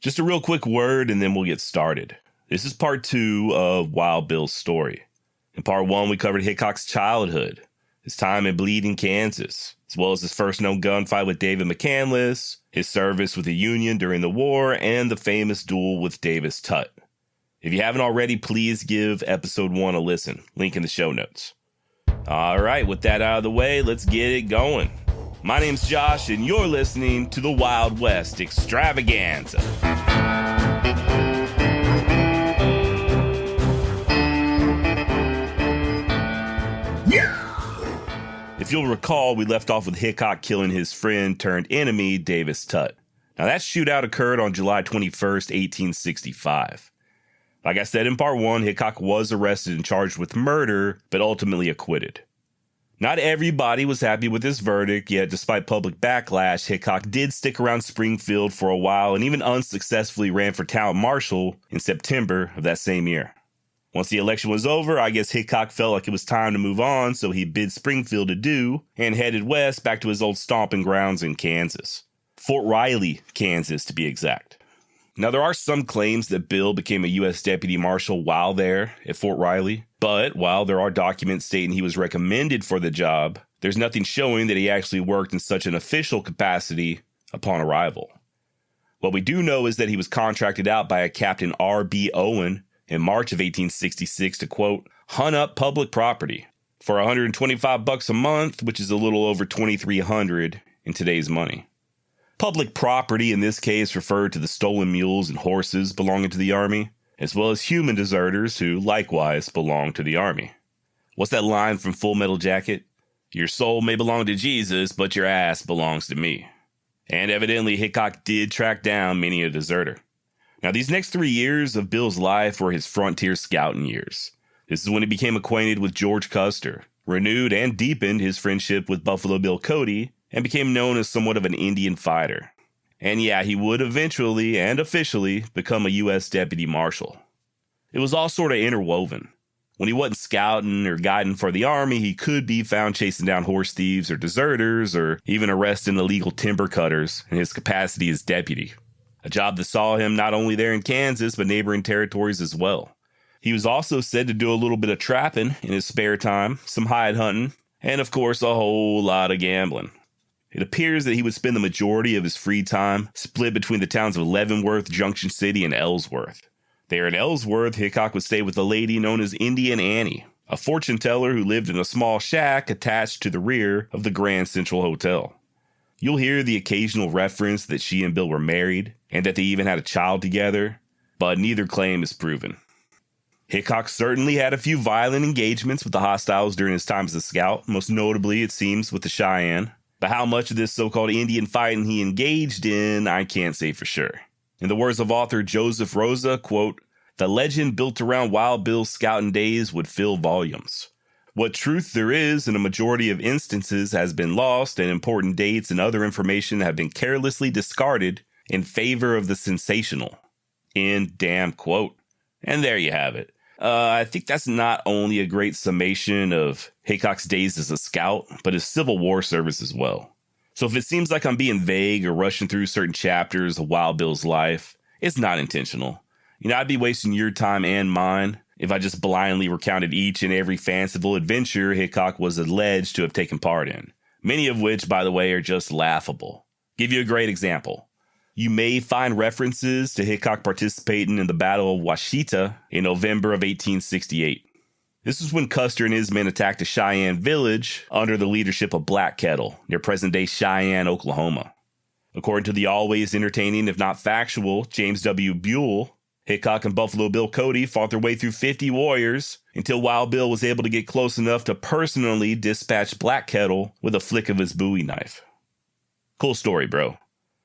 Just a real quick word and then we'll get started. This is part 2 of Wild Bill's story. In part 1, we covered Hickok's childhood, his time in Bleeding, Kansas, as well as his first known gunfight with David McCandless, his service with the Union during the war, and the famous duel with Davis Tutt. If you haven't already, please give episode 1 a listen. Link in the show notes. All right, with that out of the way, let's get it going. My name's Josh, and you're listening to the Wild West Extravaganza. If you'll recall, we left off with Hickok killing his friend turned enemy, Davis Tutt. Now, that shootout occurred on July 21st, 1865. Like I said in part 1, Hickok was arrested and charged with murder, but ultimately acquitted. Not everybody was happy with this verdict, yet despite public backlash, Hickok did stick around Springfield for a while and even unsuccessfully ran for town marshal in September of that same year. Once the election was over, I guess Hickok felt like it was time to move on, so he bid Springfield adieu and headed west back to his old stomping grounds in Kansas. Fort Riley, Kansas, to be exact. Now, there are some claims that Bill became a U.S. deputy marshal while there at Fort Riley, but while there are documents stating he was recommended for the job, there's nothing showing that he actually worked in such an official capacity upon arrival. What we do know is that he was contracted out by a Captain R.B. Owen in March of 1866 to, quote, hunt up public property for $125 a month, which is a little over $2,300 in today's money. Public property in this case referred to the stolen mules and horses belonging to the Army, as well as human deserters who likewise belonged to the Army. What's that line from Full Metal Jacket? Your soul may belong to Jesus, but your ass belongs to me. And evidently Hickok did track down many a deserter. Now, these next 3 years of Bill's life were his frontier scouting years. This is when he became acquainted with George Custer, renewed and deepened his friendship with Buffalo Bill Cody, and became known as somewhat of an Indian fighter. And yeah, he would eventually and officially become a U.S. deputy marshal. It was all sort of interwoven. When he wasn't scouting or guiding for the Army, he could be found chasing down horse thieves or deserters, or even arresting illegal timber cutters in his capacity as deputy. A job that saw him not only there in Kansas, but neighboring territories as well. He was also said to do a little bit of trapping in his spare time, some hide hunting, and of course a whole lot of gambling. It appears that he would spend the majority of his free time split between the towns of Leavenworth, Junction City, and Ellsworth. There in Ellsworth, Hickok would stay with a lady known as Indian Annie, a fortune teller who lived in a small shack attached to the rear of the Grand Central Hotel. You'll hear the occasional reference that she and Bill were married, and that they even had a child together, but neither claim is proven. Hickok certainly had a few violent engagements with the hostiles during his time as a scout, most notably, it seems, with the Cheyenne. But how much of this so-called Indian fighting he engaged in, I can't say for sure. In the words of author Joseph Rosa, quote, the legend built around Wild Bill's scouting days would fill volumes. What truth there is in a majority of instances has been lost, and important dates and other information have been carelessly discarded in favor of the sensational. End damn quote. And there you have it. I think that's not only a great summation of Hickok's days as a scout, but his Civil War service as well. So if it seems like I'm being vague or rushing through certain chapters of Wild Bill's life, it's not intentional. I'd be wasting your time and mine if I just blindly recounted each and every fanciful adventure Hickok was alleged to have taken part in. Many of which, by the way, are just laughable. Give you a great example. You may find references to Hickok participating in the Battle of Washita in November of 1868. This was when Custer and his men attacked a Cheyenne village under the leadership of Black Kettle near present-day Cheyenne, Oklahoma. According to the always entertaining, if not factual, James W. Buell, Hickok and Buffalo Bill Cody fought their way through 50 warriors until Wild Bill was able to get close enough to personally dispatch Black Kettle with a flick of his Bowie knife. Cool story, bro.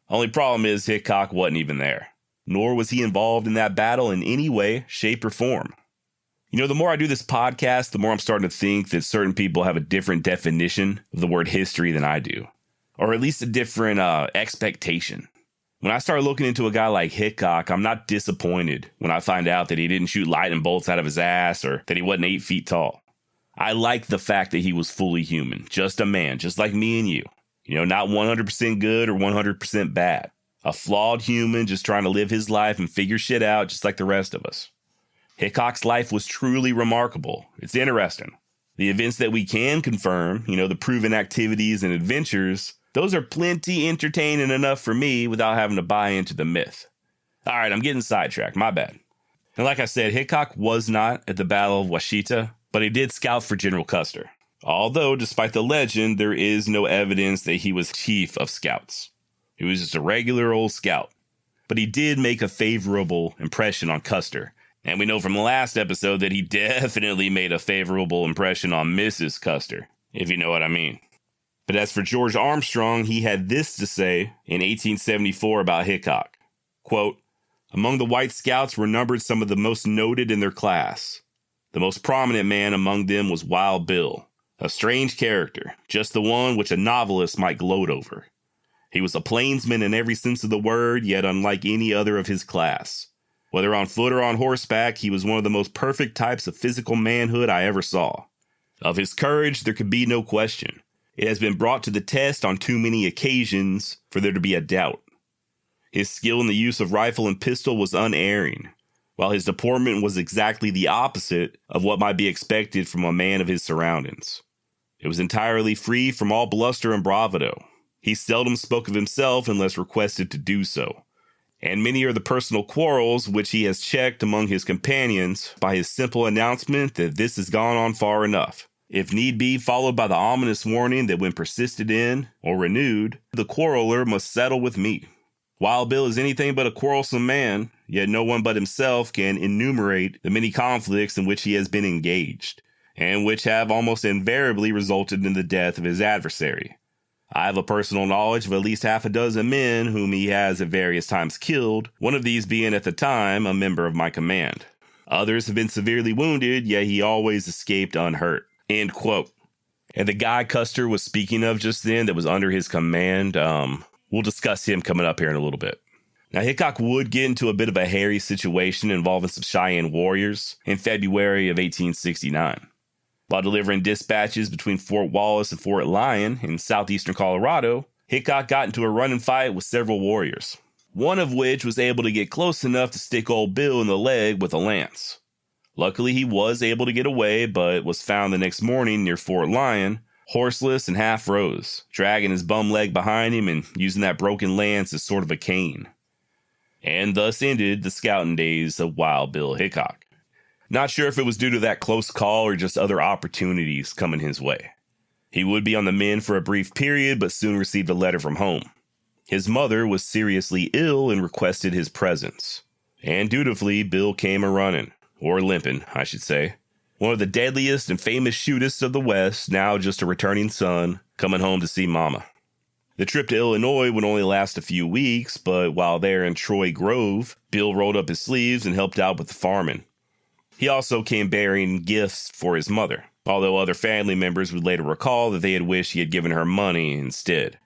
Only problem is Hickok wasn't even there, nor was he involved in that battle in any way, shape, or form. The more I do this podcast, the more I'm starting to think that certain people have a different definition of the word history than I do, or at least a different expectation. When I start looking into a guy like Hickok, I'm not disappointed when I find out that he didn't shoot lightning bolts out of his ass or that he wasn't 8 feet tall. I like the fact that he was fully human, just a man, just like me and you. Not 100% good or 100% bad. A flawed human just trying to live his life and figure shit out just like the rest of us. Hickok's life was truly remarkable. It's interesting. The events that we can confirm, the proven activities and adventures, those are plenty entertaining enough for me without having to buy into the myth. All right, I'm getting sidetracked. My bad. And like I said, Hickok was not at the Battle of Washita, but he did scout for General Custer. Although, despite the legend, there is no evidence that he was chief of scouts. He was just a regular old scout. But he did make a favorable impression on Custer. And we know from the last episode that he definitely made a favorable impression on Mrs. Custer, if you know what I mean. But as for George Armstrong, he had this to say in 1874 about Hickok. Quote, "Among the white scouts were numbered some of the most noted in their class. The most prominent man among them was Wild Bill, a strange character, just the one which a novelist might gloat over. He was a plainsman in every sense of the word, yet unlike any other of his class. Whether on foot or on horseback, he was one of the most perfect types of physical manhood I ever saw. Of his courage, there could be no question. It has been brought to the test on too many occasions for there to be a doubt. His skill in the use of rifle and pistol was unerring, while his deportment was exactly the opposite of what might be expected from a man of his surroundings. It was entirely free from all bluster and bravado. He seldom spoke of himself unless requested to do so. And many are the personal quarrels which he has checked among his companions by his simple announcement that this has gone on far enough, if need be followed by the ominous warning that when persisted in, or renewed, the quarreler must settle with me. Wild Bill is anything but a quarrelsome man, yet no one but himself can enumerate the many conflicts in which he has been engaged, and which have almost invariably resulted in the death of his adversary. I have a personal knowledge of at least half a dozen men whom he has at various times killed, one of these being at the time a member of my command. Others have been severely wounded, yet he always escaped unhurt." End quote. And the guy Custer was speaking of just then that was under his command, we'll discuss him coming up here in a little bit. Now, Hickok would get into a bit of a hairy situation involving some Cheyenne warriors in February of 1869. While delivering dispatches between Fort Wallace and Fort Lyon in southeastern Colorado, Hickok got into a running fight with several warriors, one of which was able to get close enough to stick old Bill in the leg with a lance. Luckily, he was able to get away, but was found the next morning near Fort Lyon, horseless and half rose, dragging his bum leg behind him and using that broken lance as sort of a cane. And thus ended the scouting days of Wild Bill Hickok. Not sure if it was due to that close call or just other opportunities coming his way. He would be on the mend for a brief period, but soon received a letter from home. His mother was seriously ill and requested his presence. And dutifully, Bill came a-running, or limping, I should say. One of the deadliest and famous shooters of the West, now just a returning son, coming home to see Mama. The trip to Illinois would only last a few weeks, but while there in Troy Grove, Bill rolled up his sleeves and helped out with the farming. He also came bearing gifts for his mother, although other family members would later recall that they had wished he had given her money instead,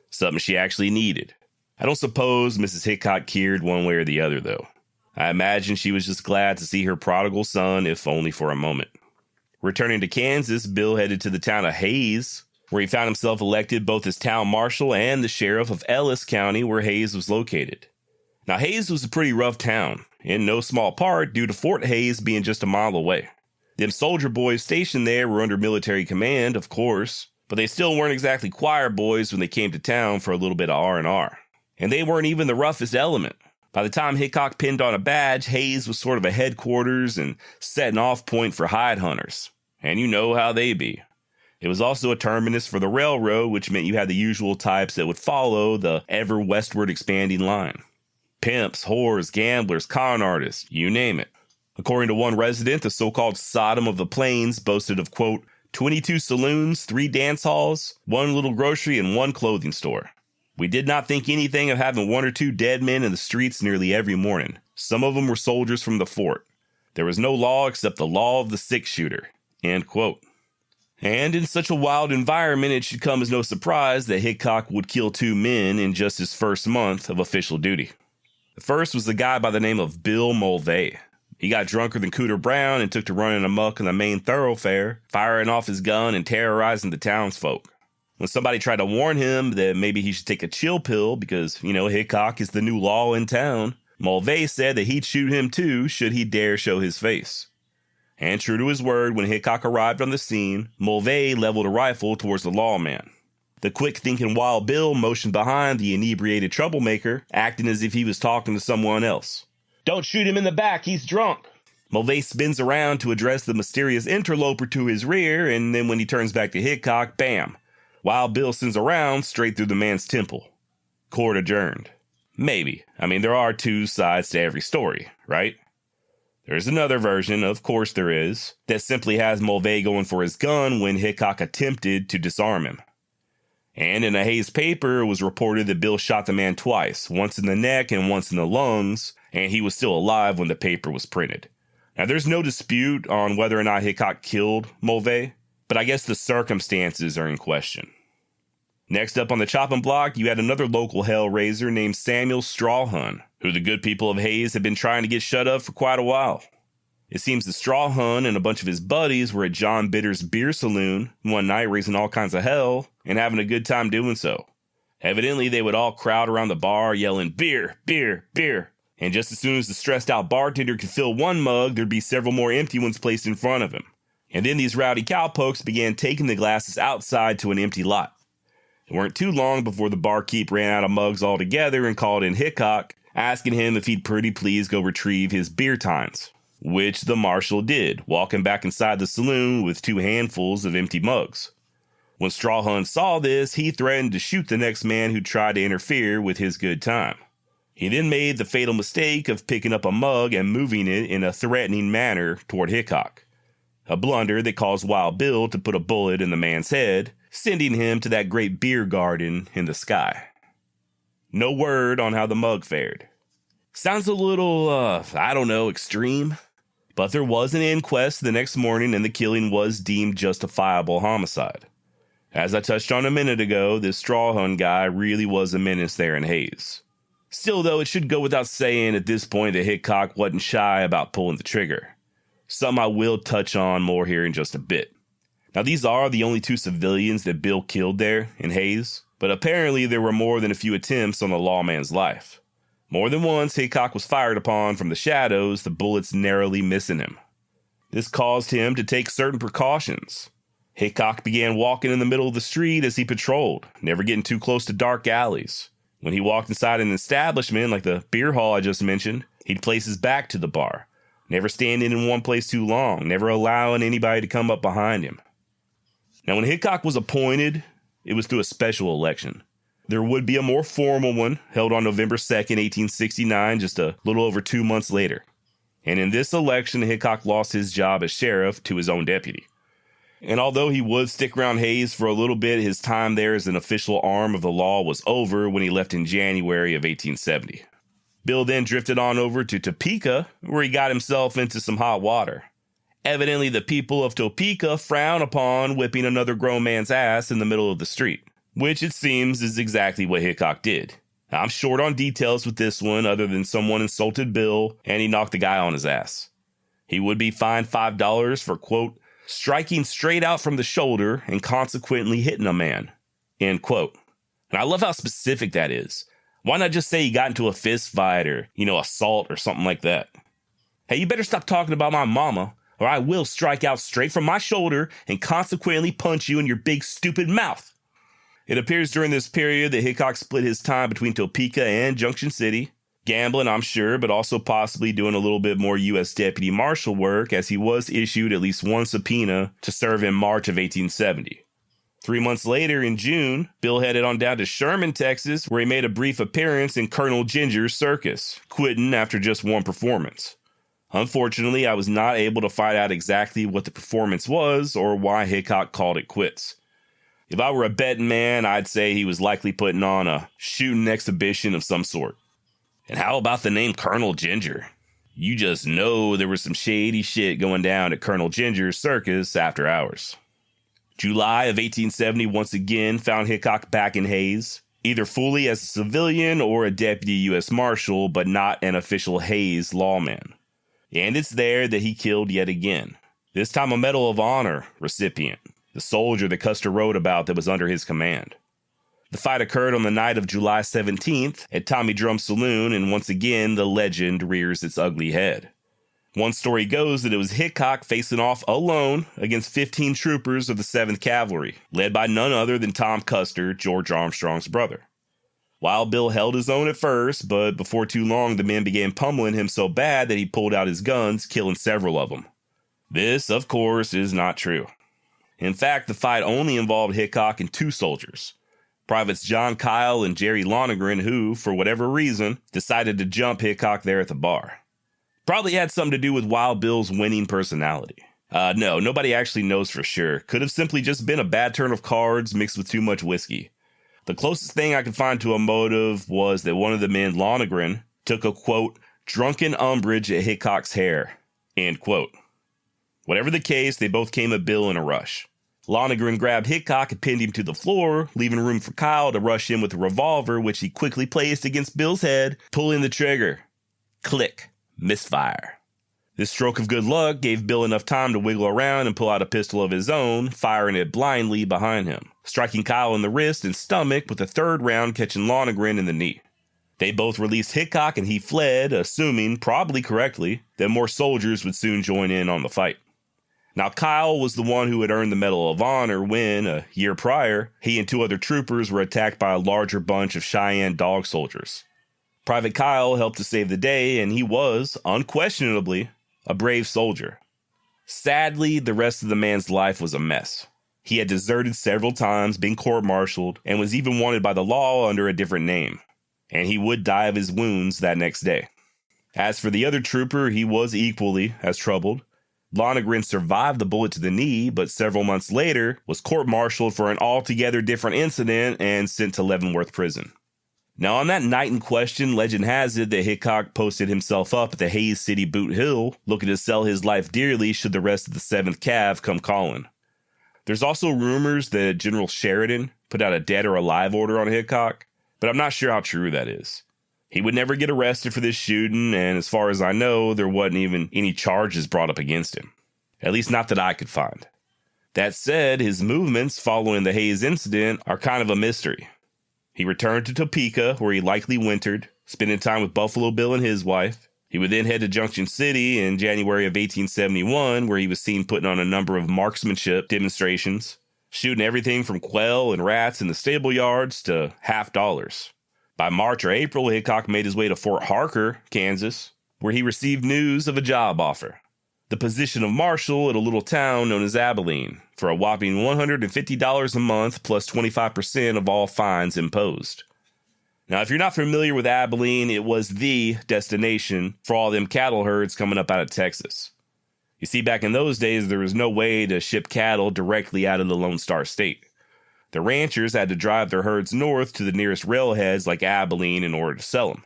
something she actually needed. I don't suppose Mrs. Hickok cared one way or the other, though. I imagine she was just glad to see her prodigal son, if only for a moment. Returning to Kansas, Bill headed to the town of Hayes, where he found himself elected both as town marshal and the sheriff of Ellis County, where Hayes was located. Now, Hayes was a pretty rough town, in no small part due to Fort Hayes being just a mile away. Them soldier boys stationed there were under military command, of course, but they still weren't exactly choir boys when they came to town for a little bit of R&R. And they weren't even the roughest element. By the time Hickok pinned on a badge, Hayes was sort of a headquarters and setting off point for hide hunters. And you know how they be. It was also a terminus for the railroad, which meant you had the usual types that would follow the ever westward expanding line. Pimps, whores, gamblers, con artists, you name it. According to one resident, the so-called Sodom of the Plains boasted of, quote, 22 saloons, 3 dance halls, 1 little grocery, and 1 clothing store. We did not think anything of having 1 or 2 dead men in the streets nearly every morning. Some of them were soldiers from the fort. There was no law except the law of the six-shooter, end quote. And in such a wild environment, it should come as no surprise that Hickok would kill 2 men in just his first month of official duty. The first was a guy by the name of Bill Mulvey. He got drunker than Cooter Brown and took to running amok in the main thoroughfare, firing off his gun and terrorizing the townsfolk. When somebody tried to warn him that maybe he should take a chill pill because, Hickok is the new law in town, Mulvey said that he'd shoot him too should he dare show his face. And true to his word, when Hickok arrived on the scene, Mulvey leveled a rifle towards the lawman. The quick-thinking Wild Bill motioned behind the inebriated troublemaker, acting as if he was talking to someone else. "Don't shoot him in the back, he's drunk." Mulvey spins around to address the mysterious interloper to his rear, and then when he turns back to Hickok, bam! Wild Bill sends a round straight through the man's temple. Court adjourned. Maybe. There are two sides to every story, right? There's another version, of course there is, that simply has Mulvey going for his gun when Hickok attempted to disarm him. And in a Hayes paper, it was reported that Bill shot the man twice, once in the neck and once in the lungs, and he was still alive when the paper was printed. Now, there's no dispute on whether or not Hickok killed Mulvey, but I guess the circumstances are in question. Next up on the chopping block, you had another local hellraiser named Samuel Strawhun, who the good people of Hayes had been trying to get shut up for quite a while. It seems that Strawhun and a bunch of his buddies were at John Bitter's beer saloon one night raising all kinds of hell and having a good time doing so. Evidently, they would all crowd around the bar yelling, "Beer, beer, beer." And just as soon as the stressed out bartender could fill one mug, there'd be several more empty ones placed in front of him. And then these rowdy cowpokes began taking the glasses outside to an empty lot. It weren't too long before the barkeep ran out of mugs altogether and called in Hickok, asking him if he'd pretty please go retrieve his beer tines, which the marshal did, walking back inside the saloon with 2 handfuls of empty mugs. When Strawhun saw this, he threatened to shoot the next man who tried to interfere with his good time. He then made the fatal mistake of picking up a mug and moving it in a threatening manner toward Hickok, a blunder that caused Wild Bill to put a bullet in the man's head, sending him to that great beer garden in the sky. No word on how the mug fared. Sounds a little, extreme. But there was an inquest the next morning and the killing was deemed justifiable homicide. As I touched on a minute ago, this Strawhun guy really was a menace there in Hayes. Still, though, it should go without saying at this point that Hickok wasn't shy about pulling the trigger. Something I will touch on more here in just a bit. Now, these are the only 2 civilians that Bill killed there in Hayes, but apparently there were more than a few attempts on the lawman's life. More than once, Hickok was fired upon from the shadows, the bullets narrowly missing him. This caused him to take certain precautions. Hickok began walking in the middle of the street as he patrolled, never getting too close to dark alleys. When he walked inside an establishment like the beer hall I just mentioned, he'd place his back to the bar, never standing in one place too long, never allowing anybody to come up behind him. Now, when Hickok was appointed, it was through a special election. There would be a more formal one held on November 2nd, 1869, just a little over 2 months later. And in this election, Hickok lost his job as sheriff to his own deputy. And although he would stick around Hayes for a little bit, his time there as an official arm of the law was over when he left in January of 1870. Bill then drifted on over to Topeka, where he got himself into some hot water. Evidently, the people of Topeka frown upon whipping another grown man's ass in the middle of the street, which it seems is exactly what Hickok did. I'm short on details with this one other than someone insulted Bill and he knocked the guy on his ass. He would be fined $5 for, quote, striking straight out from the shoulder and consequently hitting a man, end quote. And I love how specific that is. Why not just say he got into a fist fight or, assault or something like that? Hey, you better stop talking about my mama, or I will strike out straight from my shoulder and consequently punch you in your big stupid mouth. It appears during this period that Hickok split his time between Topeka and Junction City, gambling, I'm sure, but also possibly doing a little bit more U.S. Deputy Marshal work as he was issued at least one subpoena to serve in March of 1870. 3 months later, in June, Bill headed on down to Sherman, Texas, where he made a brief appearance in Colonel Ginger's circus, quitting after just one performance. Unfortunately, I was not able to find out exactly what the performance was or why Hickok called it quits. If I were a betting man, I'd say he was likely putting on a shooting exhibition of some sort. And how about the name Colonel Ginger? You just know there was some shady shit going down at Colonel Ginger's circus after hours. July of 1870 once again found Hickok back in Hayes, either fully as a civilian or a deputy U.S. Marshal, but not an official Hayes lawman. And it's there that he killed yet again, this time a Medal of Honor recipient, the soldier that Custer wrote about that was under his command. The fight occurred on the night of July 17th at Tommy Drum's saloon, and once again, the legend rears its ugly head. One story goes that it was Hickok facing off alone against 15 troopers of the 7th Cavalry, led by none other than Tom Custer, George Armstrong's brother. Wild Bill held his own at first, but before too long, the men began pummeling him so bad that he pulled out his guns, killing several of them. This, of course, is not true. In fact, the fight only involved Hickok and 2 soldiers, Privates John Kyle and Jerry Lonergan, who, for whatever reason, decided to jump Hickok there at the bar. Probably had something to do with Wild Bill's winning personality. No, nobody actually knows for sure. Could have simply just been a bad turn of cards mixed with too much whiskey. The closest thing I could find to a motive was that one of the men, Lonergan, took a, quote, drunken umbrage at Hickok's hair, end quote. Whatever the case, they both came at Bill in a rush. Lonergan grabbed Hickok and pinned him to the floor, leaving room for Kyle to rush in with a revolver, which he quickly placed against Bill's head, pulling the trigger. Click. Misfire. This stroke of good luck gave Bill enough time to wiggle around and pull out a pistol of his own, firing it blindly behind him, striking Kyle in the wrist and stomach with the 3rd round catching Lonergan in the knee. They both released Hickok and he fled, assuming, probably correctly, that more soldiers would soon join in on the fight. Now, Kyle was the one who had earned the Medal of Honor when, a year prior, he and 2 other troopers were attacked by a larger bunch of Cheyenne dog soldiers. Private Kyle helped to save the day, and he was, unquestionably, a brave soldier. Sadly, the rest of the man's life was a mess. He had deserted several times, been court-martialed, and was even wanted by the law under a different name. And he would die of his wounds that next day. As for the other trooper, he was equally as troubled. Lonergan survived the bullet to the knee, but several months later was court-martialed for an altogether different incident and sent to Leavenworth Prison. Now, on that night in question, legend has it that Hickok posted himself up at the Hayes City Boot Hill, looking to sell his life dearly should the rest of the 7th Cav come calling. There's also rumors that General Sheridan put out a dead or alive order on Hickok, but I'm not sure how true that is. He would never get arrested for this shooting, and as far as I know, there wasn't even any charges brought up against him. At least not that I could find. That said, his movements following the Hayes incident are kind of a mystery. He returned to Topeka, where he likely wintered, spending time with Buffalo Bill and his wife. He would then head to Junction City in January of 1871, where he was seen putting on a number of marksmanship demonstrations, shooting everything from quail and rats in the stable yards to $50. By March or April, Hickok made his way to Fort Harker, Kansas, where he received news of a job offer. The position of marshal at a little town known as Abilene, for a whopping $150 a month plus 25% of all fines imposed. Now, if you're not familiar with Abilene, it was the destination for all them cattle herds coming up out of Texas. You see, back in those days, there was no way to ship cattle directly out of the Lone Star State. The ranchers had to drive their herds north to the nearest railheads like Abilene in order to sell them.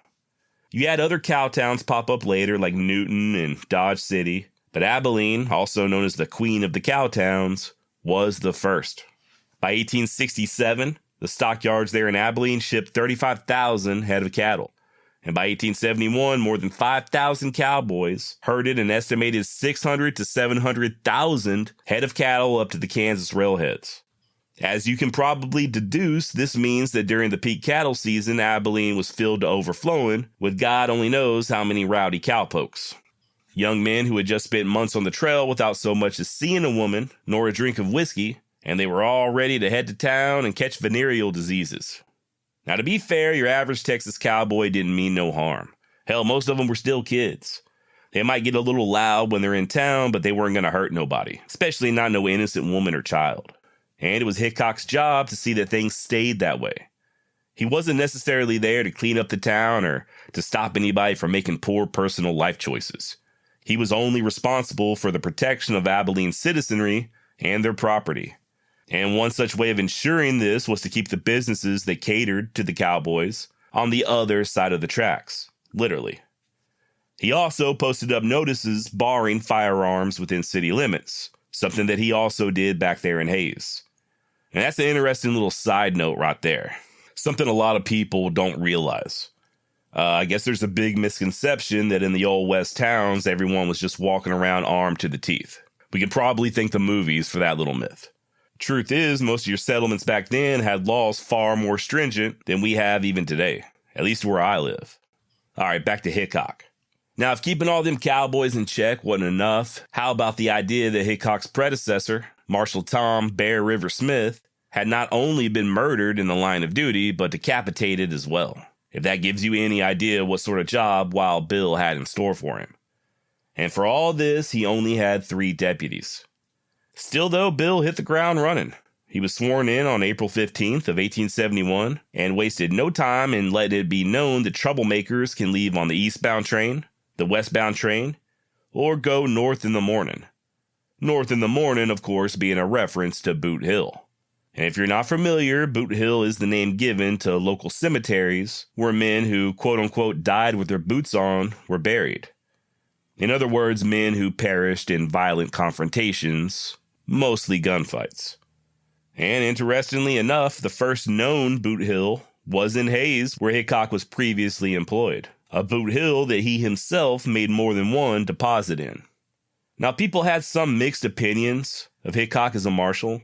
You had other cow towns pop up later like Newton and Dodge City, but Abilene, also known as the Queen of the Cow Towns, was the first. By 1867, the stockyards there in Abilene shipped 35,000 head of cattle. And by 1871, more than 5,000 cowboys herded an estimated 600 to 700,000 head of cattle up to the Kansas railheads. As you can probably deduce, this means that during the peak cattle season, Abilene was filled to overflowing with God only knows how many rowdy cowpokes. Young men who had just spent months on the trail without so much as seeing a woman nor a drink of whiskey, and they were all ready to head to town and catch venereal diseases. Now, to be fair, your average Texas cowboy didn't mean no harm. Hell, most of them were still kids. They might get a little loud when they're in town, but they weren't going to hurt nobody, especially not no innocent woman or child. And it was Hickok's job to see that things stayed that way. He wasn't necessarily there to clean up the town or to stop anybody from making poor personal life choices. He was only responsible for the protection of Abilene's citizenry and their property. And one such way of ensuring this was to keep the businesses that catered to the cowboys on the other side of the tracks, literally. He also posted up notices barring firearms within city limits, something that he also did back there in Hayes. And that's an interesting little side note right there. Something a lot of people don't realize. I guess there's a big misconception that in the old West towns, everyone was just walking around armed to the teeth. We could probably thank the movies for that little myth. Truth is, most of your settlements back then had laws far more stringent than we have even today, at least where I live. All right, back to Hickok. Now, if keeping all them cowboys in check wasn't enough, how about the idea that Hickok's predecessor, Marshal Tom Bear River Smith, had not only been murdered in the line of duty, but decapitated as well? If that gives you any idea what sort of job Wild Bill had in store for him. And for all this, he only had 3 deputies. Still, though, Bill hit the ground running. He was sworn in on April 15th of 1871 and wasted no time in letting it be known that troublemakers can leave on the eastbound train, the westbound train, or go north in the morning. North in the morning, of course, being a reference to Boot Hill. And if you're not familiar, Boot Hill is the name given to local cemeteries where men who, quote-unquote, died with their boots on were buried. In other words, men who perished in violent confrontations, mostly gunfights. And interestingly enough, the first known Boot Hill was in Hayes, where Hickok was previously employed. A Boot Hill that he himself made more than one deposit in. Now, people had some mixed opinions of Hickok as a marshal.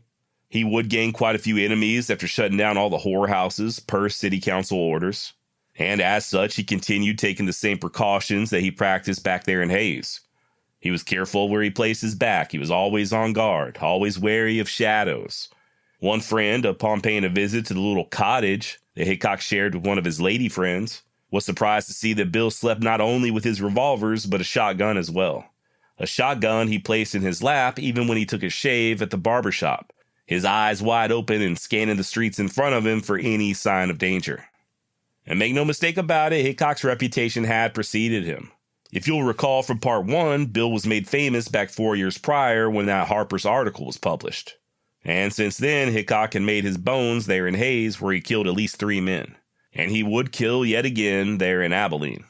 He would gain quite a few enemies after shutting down all the whorehouses per city council orders. And as such, he continued taking the same precautions that he practiced back there in Hayes. He was careful where he placed his back. He was always on guard, always wary of shadows. One friend, upon paying a visit to the little cottage that Hickok shared with one of his lady friends, was surprised to see that Bill slept not only with his revolvers, but a shotgun as well. A shotgun he placed in his lap even when he took a shave at the barber shop, his eyes wide open and scanning the streets in front of him for any sign of danger. And make no mistake about it, Hickok's reputation had preceded him. If you'll recall from part 1, Bill was made famous back 4 years prior when that Harper's article was published. And since then, Hickok had made his bones there in Hayes, where he killed at least 3 men. And he would kill yet again there in Abilene.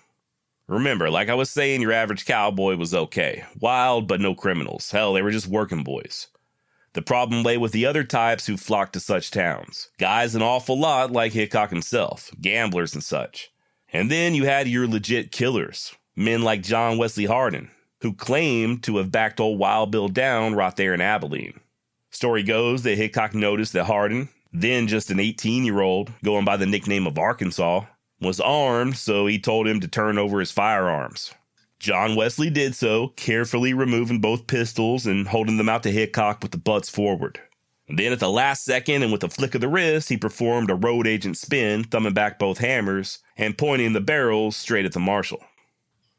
Remember, like I was saying, your average cowboy was okay. Wild, but no criminals. Hell, they were just working boys. The problem lay with the other types who flocked to such towns. Guys an awful lot like Hickok himself, gamblers and such. And then you had your legit killers, men like John Wesley Hardin, who claimed to have backed old Wild Bill down right there in Abilene. Story goes that Hickok noticed that Hardin, then just an 18-year-old, going by the nickname of Arkansas, was armed, so he told him to turn over his firearms. John Wesley did so, carefully removing both pistols and holding them out to Hickok with the butts forward. Then at the last second and with a flick of the wrist, he performed a road agent spin, thumbing back both hammers and pointing the barrels straight at the marshal.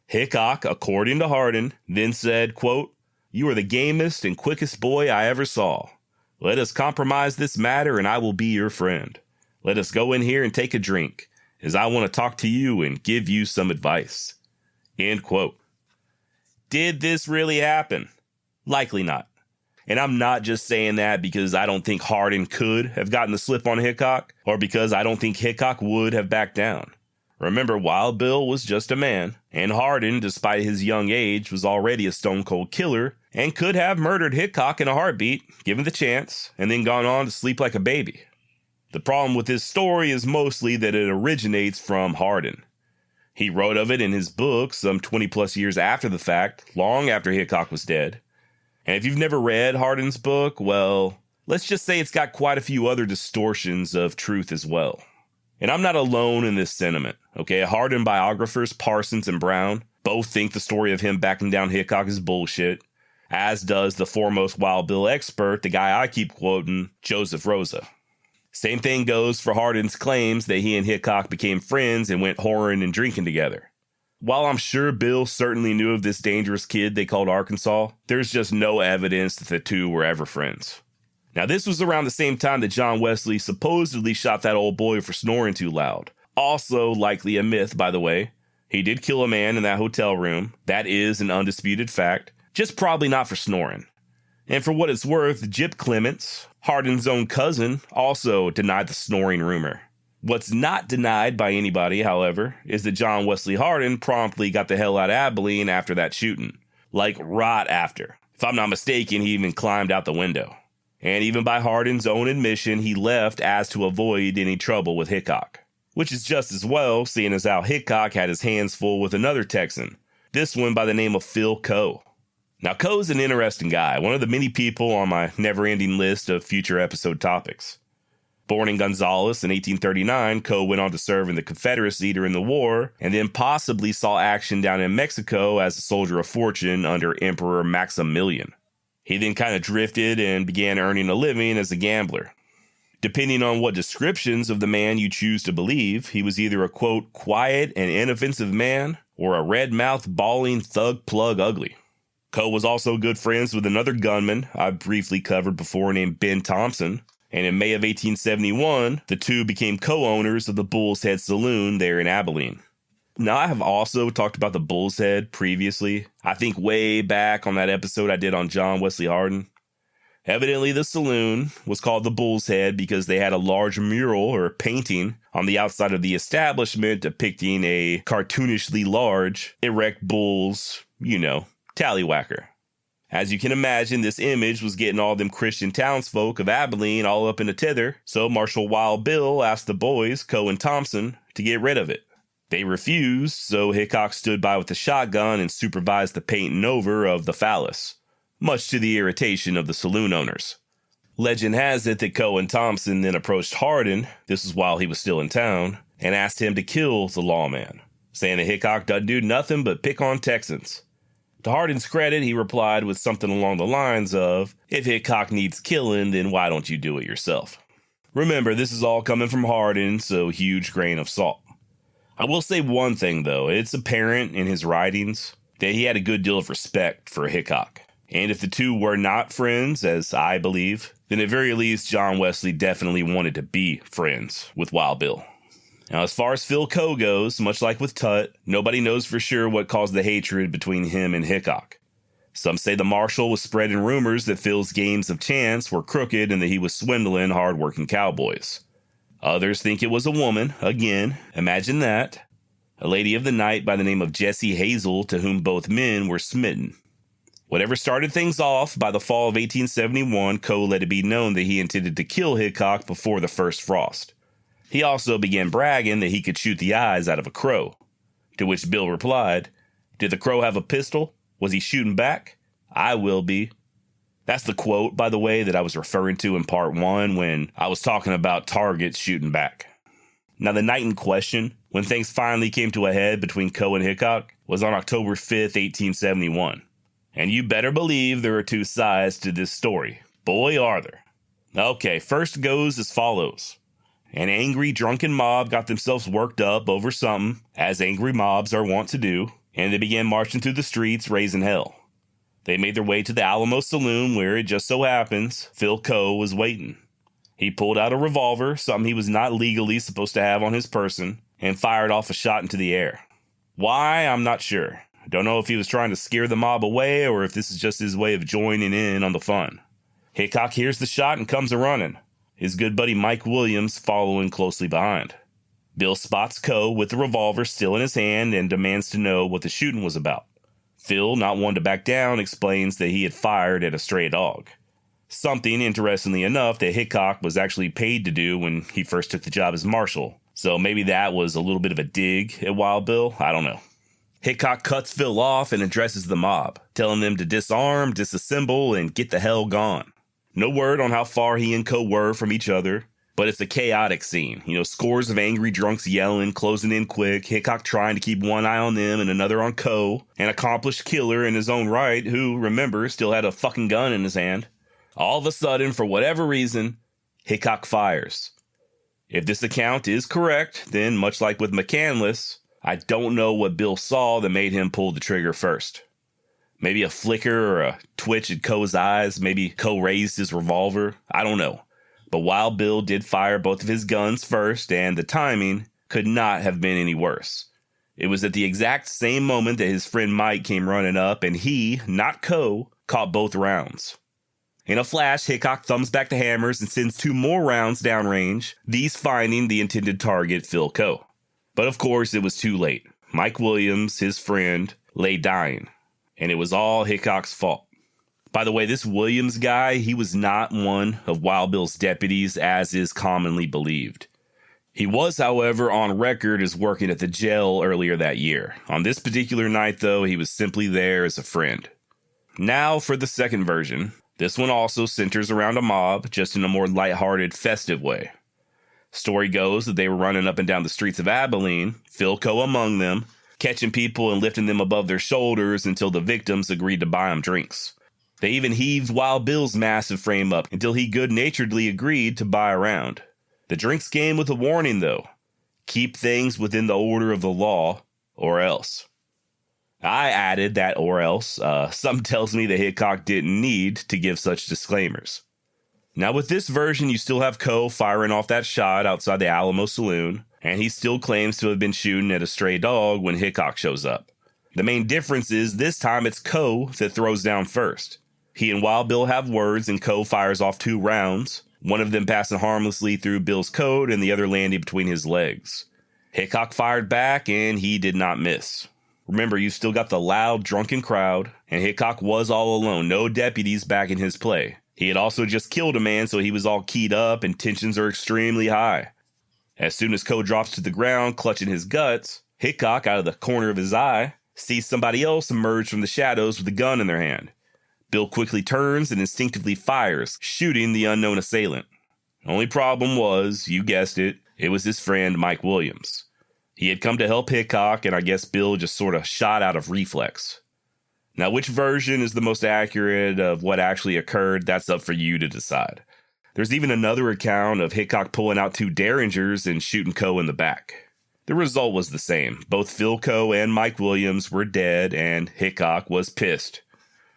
Hickok, according to Hardin, then said, quote, "You are the gamest and quickest boy I ever saw. Let us compromise this matter and I will be your friend. Let us go in here and take a drink, as I want to talk to you and give you some advice." End quote. Did this really happen? Likely not. And I'm not just saying that because I don't think Hardin could have gotten the slip on Hickok, or because I don't think Hickok would have backed down. Remember, Wild Bill was just a man, and Hardin, despite his young age, was already a stone-cold killer, and could have murdered Hickok in a heartbeat, given the chance, and then gone on to sleep like a baby. The problem with this story is mostly that it originates from Hardin. He wrote of it in his book some 20 plus years after the fact, long after Hickok was dead. And if you've never read Hardin's book, well, let's just say it's got quite a few other distortions of truth as well. And I'm not alone in this sentiment, okay? Hardin biographers Parsons and Brown both think the story of him backing down Hickok is bullshit, as does the foremost Wild Bill expert, the guy I keep quoting, Joseph Rosa. Same thing goes for Hardin's claims that he and Hickok became friends and went whoring and drinking together. While I'm sure Bill certainly knew of this dangerous kid they called Arkansas, there's just no evidence that the two were ever friends. Now, this was around the same time that John Wesley supposedly shot that old boy for snoring too loud. Also likely a myth, by the way. He did kill a man in that hotel room. That is an undisputed fact. Just probably not for snoring. And for what it's worth, Gyp Clements, Hardin's own cousin, also denied the snoring rumor. What's not denied by anybody, however, is that John Wesley Hardin promptly got the hell out of Abilene after that shooting. Like, right after. If I'm not mistaken, he even climbed out the window. And even by Hardin's own admission, he left as to avoid any trouble with Hickok. Which is just as well, seeing as how Hickok had his hands full with another Texan. This one by the name of Phil Coe. Now, Coe's an interesting guy, one of the many people on my never-ending list of future episode topics. Born in Gonzales in 1839, Coe went on to serve in the Confederacy during the war, and then possibly saw action down in Mexico as a soldier of fortune under Emperor Maximilian. He then kind of drifted and began earning a living as a gambler. Depending on what descriptions of the man you choose to believe, he was either a, quote, quiet and inoffensive man, or a red-mouthed, bawling thug plug ugly. Coe was also good friends with another gunman I briefly covered before named Ben Thompson, and in May of 1871, the two became co-owners of the Bull's Head Saloon there in Abilene. Now, I have also talked about the Bull's Head previously, I think way back on that episode I did on John Wesley Hardin. Evidently, the saloon was called the Bull's Head because they had a large mural or painting on the outside of the establishment depicting a cartoonishly large, erect bull's, tallywhacker. As you can imagine, this image was getting all them Christian townsfolk of Abilene all up in a tither, so Marshal Wild Bill asked the boys, Coe and Thompson, to get rid of it. They refused, so Hickok stood by with a shotgun and supervised the painting over of the phallus, much to the irritation of the saloon owners. Legend has it that Coe and Thompson then approached Hardin, this was while he was still in town, and asked him to kill the lawman, saying that Hickok doesn't do nothing but pick on Texans. To Hardin's credit, he replied with something along the lines of, if Hickok needs killing, then why don't you do it yourself? Remember, this is all coming from Hardin, so huge grain of salt. I will say one thing, though. It's apparent in his writings that he had a good deal of respect for Hickok. And if the two were not friends, as I believe, then at very least John Wesley definitely wanted to be friends with Wild Bill. Now, as far as Phil Coe goes, much like with Tut, nobody knows for sure what caused the hatred between him and Hickok. Some say the marshal was spreading rumors that Phil's games of chance were crooked and that he was swindling hard-working cowboys. Others think it was a woman, again, imagine that, a lady of the night by the name of Jessie Hazel, to whom both men were smitten. Whatever started things off, by the fall of 1871, Coe let it be known that he intended to kill Hickok before the first frost. He also began bragging that he could shoot the eyes out of a crow, to which Bill replied, did the crow have a pistol? Was he shooting back? I will be. That's the quote, by the way, that I was referring to in part 1 when I was talking about targets shooting back. Now, the night in question, when things finally came to a head between Coe and Hickok, was on October 5th, 1871. And you better believe there are two sides to this story. Boy, are there. Okay, first goes as follows. An angry, drunken mob got themselves worked up over something, as angry mobs are wont to do, and they began marching through the streets, raising hell. They made their way to the Alamo Saloon, where it just so happens Phil Coe was waiting. He pulled out a revolver, something he was not legally supposed to have on his person, and fired off a shot into the air. Why, I'm not sure. Don't know if he was trying to scare the mob away or if this is just his way of joining in on the fun. Hickok hears the shot and comes a-running, his good buddy Mike Williams following closely behind. Bill spots Coe with the revolver still in his hand and demands to know what the shooting was about. Phil, not one to back down, explains that he had fired at a stray dog. Something, interestingly enough, that Hickok was actually paid to do when he first took the job as marshal. So maybe that was a little bit of a dig at Wild Bill, I don't know. Hickok cuts Phil off and addresses the mob, telling them to disarm, disassemble, and get the hell gone. No word on how far he and Coe were from each other, but it's a chaotic scene. Scores of angry drunks yelling, closing in quick, Hickok trying to keep one eye on them and another on Coe, an accomplished killer in his own right who, remember, still had a fucking gun in his hand. All of a sudden, for whatever reason, Hickok fires. If this account is correct, then much like with McCandless, I don't know what Bill saw that made him pull the trigger first. Maybe a flicker or a twitch in Coe's eyes, maybe Coe raised his revolver, I don't know. But Wild Bill did fire both of his guns first, and the timing could not have been any worse. It was at the exact same moment that his friend Mike came running up, and he, not Coe, caught both rounds. In a flash, Hickok thumbs back the hammers and sends 2 more rounds downrange, these finding the intended target, Phil Coe. But of course, it was too late. Mike Williams, his friend, lay dying, and it was all Hickok's fault. By the way, this Williams guy, he was not one of Wild Bill's deputies, as is commonly believed. He was, however, on record as working at the jail earlier that year. On this particular night, though, he was simply there as a friend. Now for the second version. This one also centers around a mob, just in a more lighthearted, festive way. Story goes that they were running up and down the streets of Abilene, Philco among them, catching people and lifting them above their shoulders until the victims agreed to buy them drinks. They even heaved Wild Bill's massive frame up until he good-naturedly agreed to buy a round. The drinks came with a warning, though. Keep things within the order of the law, or else. I added that or else. Something tells me that Hickok didn't need to give such disclaimers. Now with this version, you still have Coe firing off that shot outside the Alamo Saloon, and he still claims to have been shooting at a stray dog when Hickok shows up. The main difference is this time it's Coe that throws down first. He and Wild Bill have words, and Coe fires off 2 rounds, one of them passing harmlessly through Bill's coat and the other landing between his legs. Hickok fired back, and he did not miss. Remember, you still got the loud, drunken crowd, and Hickok was all alone, no deputies backing his play. He had also just killed a man, so he was all keyed up, and tensions are extremely high. As soon as Coe drops to the ground, clutching his guts, Hickok, out of the corner of his eye, sees somebody else emerge from the shadows with a gun in their hand. Bill quickly turns and instinctively fires, shooting the unknown assailant. Only problem was, you guessed it, it was his friend Mike Williams. He had come to help Hickok, and I guess Bill just sort of shot out of reflex. Now, which version is the most accurate of what actually occurred, that's up for you to decide. There's even another account of Hickok pulling out 2 derringers and shooting Coe in the back. The result was the same. Both Philco and Mike Williams were dead, and Hickok was pissed.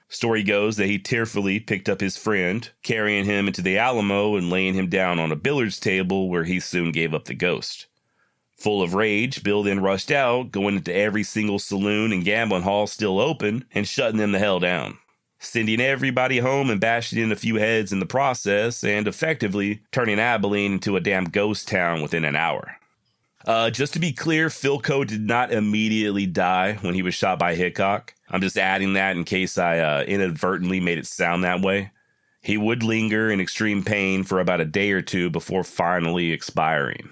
Story goes that he tearfully picked up his friend, carrying him into the Alamo and laying him down on a billiards table where he soon gave up the ghost. Full of rage, Bill then rushed out, going into every single saloon and gambling hall still open and shutting them the hell down, sending everybody home and bashing in a few heads in the process and effectively turning Abilene into a damn ghost town within an hour. Just to be clear, Philco did not immediately die when he was shot by Hickok. I'm just adding that in case I inadvertently made it sound that way. He would linger in extreme pain for about a day or 2 before finally expiring.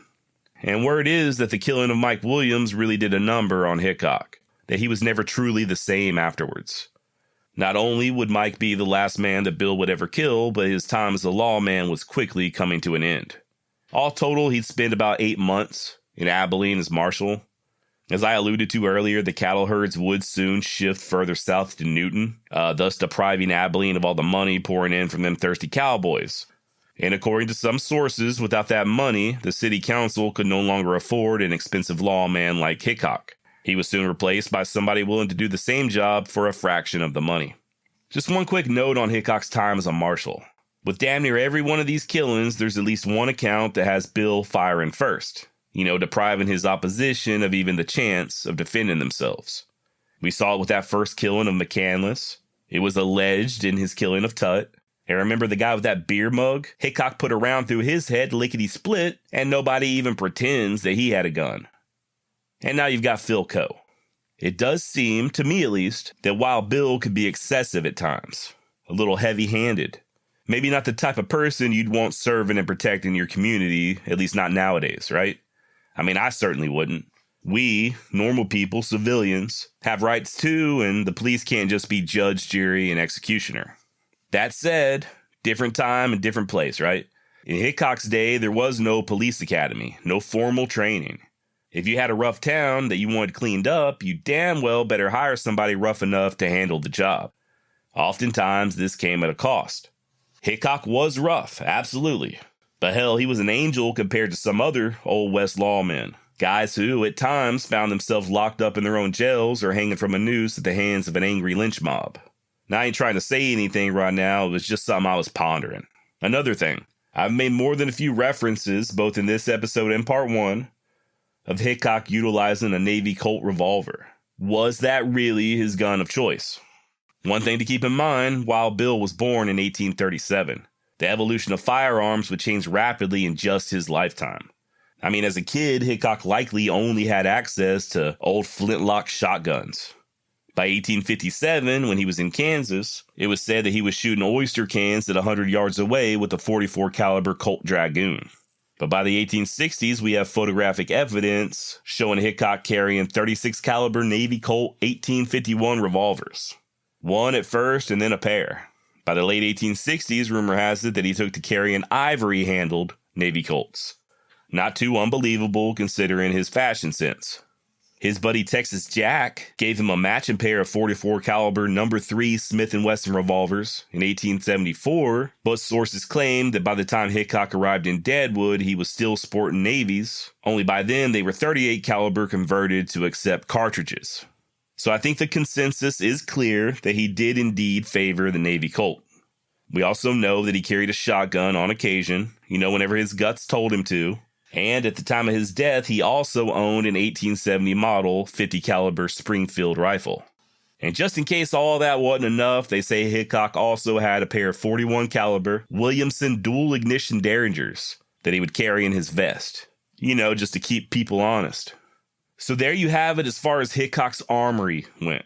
And word is that the killing of Mike Williams really did a number on Hickok, that he was never truly the same afterwards. Not only would Mike be the last man that Bill would ever kill, but his time as a lawman was quickly coming to an end. All total, he'd spend about 8 months in Abilene as marshal. As I alluded to earlier, the cattle herds would soon shift further south to Newton, thus depriving Abilene of all the money pouring in from them thirsty cowboys. And according to some sources, without that money, the city council could no longer afford an expensive lawman like Hickok. He was soon replaced by somebody willing to do the same job for a fraction of the money. Just one quick note on Hickok's time as a marshal. With damn near every one of these killings, there's at least one account that has Bill firing first, depriving his opposition of even the chance of defending themselves. We saw it with that first killing of McCandless. It was alleged in his killing of Tut. And remember the guy with that beer mug? Hickok put a round through his head lickety-split, and nobody even pretends that he had a gun. And now you've got Philco. It does seem, to me at least, that Wild Bill could be excessive at times. A little heavy-handed. Maybe not the type of person you'd want serving and protecting your community, at least not nowadays, right? I mean, I certainly wouldn't. We, normal people, civilians, have rights too, and the police can't just be judge, jury, and executioner. That said, different time and different place, right? In Hickok's day, there was no police academy, no formal training. If you had a rough town that you wanted cleaned up, you damn well better hire somebody rough enough to handle the job. Oftentimes, this came at a cost. Hickok was rough, absolutely. But hell, he was an angel compared to some other Old West lawmen. Guys who, at times, found themselves locked up in their own jails or hanging from a noose at the hands of an angry lynch mob. Now, I ain't trying to say anything right now, it was just something I was pondering. Another thing, I've made more than a few references, both in this episode and part 1, of Hickok utilizing a Navy Colt revolver. Was that really his gun of choice? One thing to keep in mind, Wild Bill was born in 1837. The evolution of firearms would change rapidly in just his lifetime. I mean, as a kid, Hickok likely only had access to old flintlock shotguns. By 1857, when he was in Kansas, it was said that he was shooting oyster cans at 100 yards away with a .44 caliber Colt Dragoon. But by the 1860s, we have photographic evidence showing Hickok carrying .36 caliber Navy Colt 1851 revolvers. One at first and then a pair. By the late 1860s, rumor has it that he took to carrying ivory-handled Navy Colts. Not too unbelievable considering his fashion sense. His buddy Texas Jack gave him a matching pair of .44 caliber No. 3 Smith & Wesson revolvers in 1874, but sources claim that by the time Hickok arrived in Deadwood, he was still sporting navies. Only by then, they were .38 caliber converted to accept cartridges. So I think the consensus is clear that he did indeed favor the Navy Colt. We also know that he carried a shotgun on occasion, whenever his guts told him to. And at the time of his death, he also owned an 1870 model 50 caliber Springfield rifle. And just in case all that wasn't enough, they say Hickok also had a pair of 41 caliber Williamson dual ignition Derringers that he would carry in his vest. Just to keep people honest. So there you have it as far as Hickok's armory went.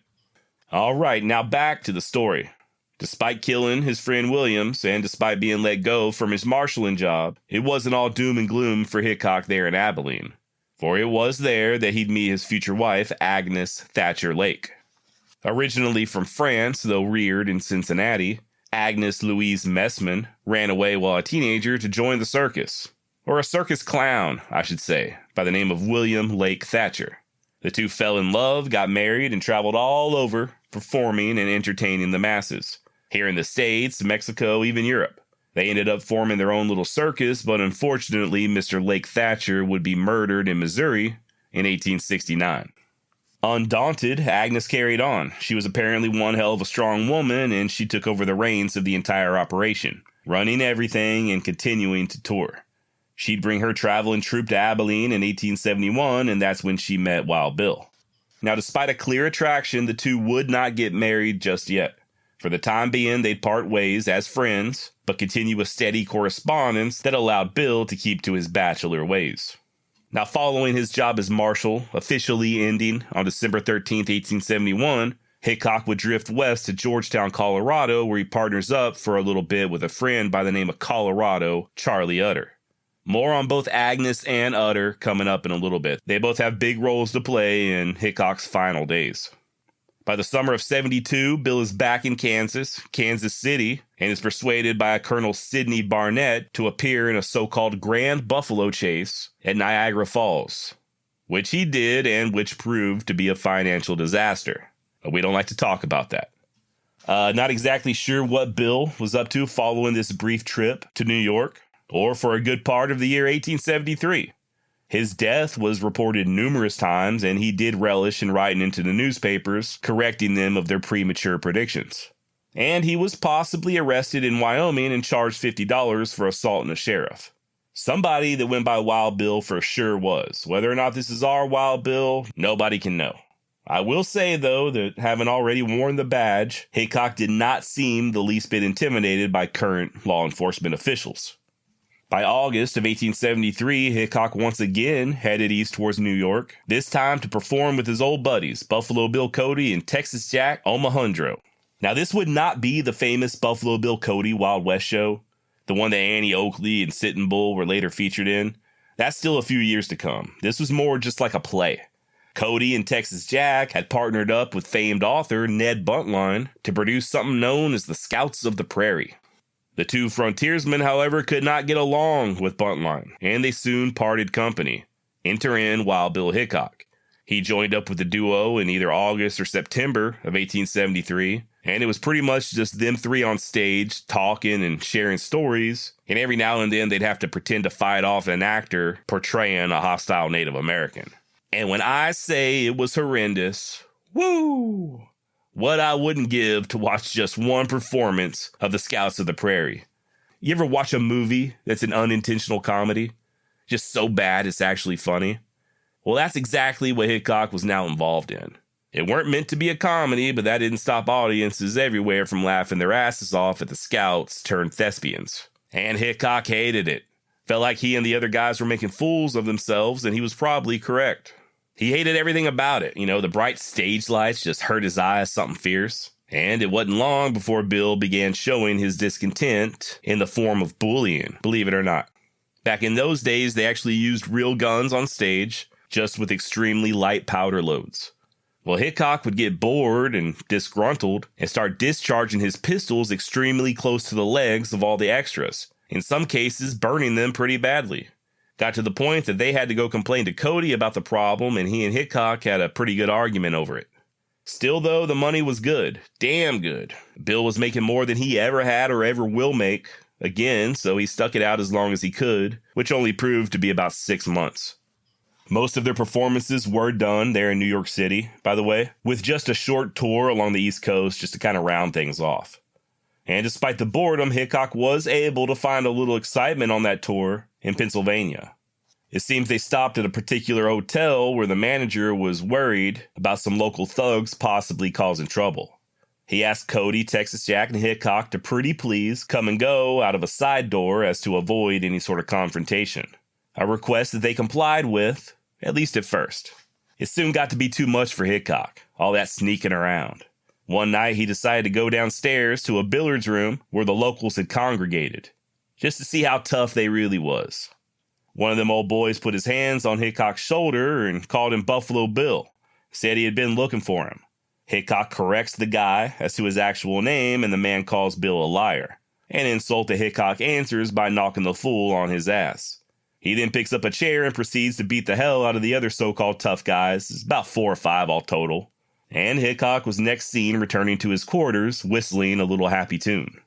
All right, now back to the story. Despite killing his friend Williams, and despite being let go from his marshalling job, it wasn't all doom and gloom for Hickok there in Abilene. For it was there that he'd meet his future wife, Agnes Thatcher Lake. Originally from France, though reared in Cincinnati, Agnes Louise Messman ran away while a teenager to join the circus. Or a circus clown, I should say, by the name of William Lake Thatcher. The two fell in love, got married, and traveled all over, performing and entertaining the masses. Here in the States, Mexico, even Europe. They ended up forming their own little circus, but unfortunately, Mr. Lake Thatcher would be murdered in Missouri in 1869. Undaunted, Agnes carried on. She was apparently one hell of a strong woman, and she took over the reins of the entire operation, running everything and continuing to tour. She'd bring her traveling troupe to Abilene in 1871, and that's when she met Wild Bill. Now, despite a clear attraction, the two would not get married just yet. For the time being, they'd part ways as friends, but continue a steady correspondence that allowed Bill to keep to his bachelor ways. Now, following his job as marshal, officially ending on December 13, 1871, Hickok would drift west to Georgetown, Colorado, where he partners up for a little bit with a friend by the name of Colorado, Charlie Utter. More on both Agnes and Utter coming up in a little bit. They both have big roles to play in Hickok's final days. By the summer of 72, Bill is back in Kansas City, and is persuaded by a Colonel Sidney Barnett to appear in a so-called Grand Buffalo Chase at Niagara Falls, which he did and which proved to be a financial disaster. But we don't like to talk about that. Not exactly sure what Bill was up to following this brief trip to New York, or for a good part of the year 1873. His death was reported numerous times, and he did relish in writing into the newspapers, correcting them of their premature predictions. And he was possibly arrested in Wyoming and charged $50 for assaulting a sheriff. Somebody that went by Wild Bill for sure was. Whether or not this is our Wild Bill, nobody can know. I will say, though, that having already worn the badge, Hickok did not seem the least bit intimidated by current law enforcement officials. By August of 1873, Hickok once again headed east towards New York, this time to perform with his old buddies, Buffalo Bill Cody and Texas Jack Omohundro. Now, this would not be the famous Buffalo Bill Cody Wild West show, the one that Annie Oakley and Sitting Bull were later featured in. That's still a few years to come. This was more just like a play. Cody and Texas Jack had partnered up with famed author Ned Buntline to produce something known as the Scouts of the Prairie. The two frontiersmen, however, could not get along with Buntline, and they soon parted company. Enter in Wild Bill Hickok. He joined up with the duo in either August or September of 1873, and it was pretty much just them three on stage talking and sharing stories, and every now and then they'd have to pretend to fight off an actor portraying a hostile Native American. And when I say it was horrendous, woo! What I wouldn't give to watch just one performance of the Scouts of the Prairie. You ever watch a movie that's an unintentional comedy? Just so bad it's actually funny? Well, that's exactly what Hickok was now involved in. It weren't meant to be a comedy, but that didn't stop audiences everywhere from laughing their asses off at the Scouts turned thespians. And Hickok hated it. Felt like he and the other guys were making fools of themselves, and he was probably correct. He hated everything about it. The bright stage lights just hurt his eye as something fierce. And it wasn't long before Bill began showing his discontent in the form of bullying, believe it or not. Back in those days, they actually used real guns on stage, just with extremely light powder loads. Well, Hickok would get bored and disgruntled and start discharging his pistols extremely close to the legs of all the extras, in some cases burning them pretty badly. Got to the point that they had to go complain to Cody about the problem, and he and Hickok had a pretty good argument over it. Still, though, the money was good. Damn good. Bill was making more than he ever had or ever will make again, so he stuck it out as long as he could, which only proved to be about 6 months. Most of their performances were done there in New York City, by the way, with just a short tour along the East Coast just to kind of round things off. And despite the boredom, Hickok was able to find a little excitement on that tour in Pennsylvania. It seems they stopped at a particular hotel where the manager was worried about some local thugs possibly causing trouble. He asked Cody, Texas Jack, and Hickok to pretty please come and go out of a side door as to avoid any sort of confrontation. A request that they complied with, at least at first. It soon got to be too much for Hickok, all that sneaking around. One night he decided to go downstairs to a billiards room where the locals had congregated, just to see how tough they really was. One of them old boys put his hands on Hickok's shoulder and called him Buffalo Bill, said he had been looking for him. Hickok corrects the guy as to his actual name, and the man calls Bill a liar. An insult that Hickok answers by knocking the fool on his ass. He then picks up a chair and proceeds to beat the hell out of the other so-called tough guys. It's about 4 or 5 all total. And Hickok was next seen returning to his quarters, whistling a little happy tune.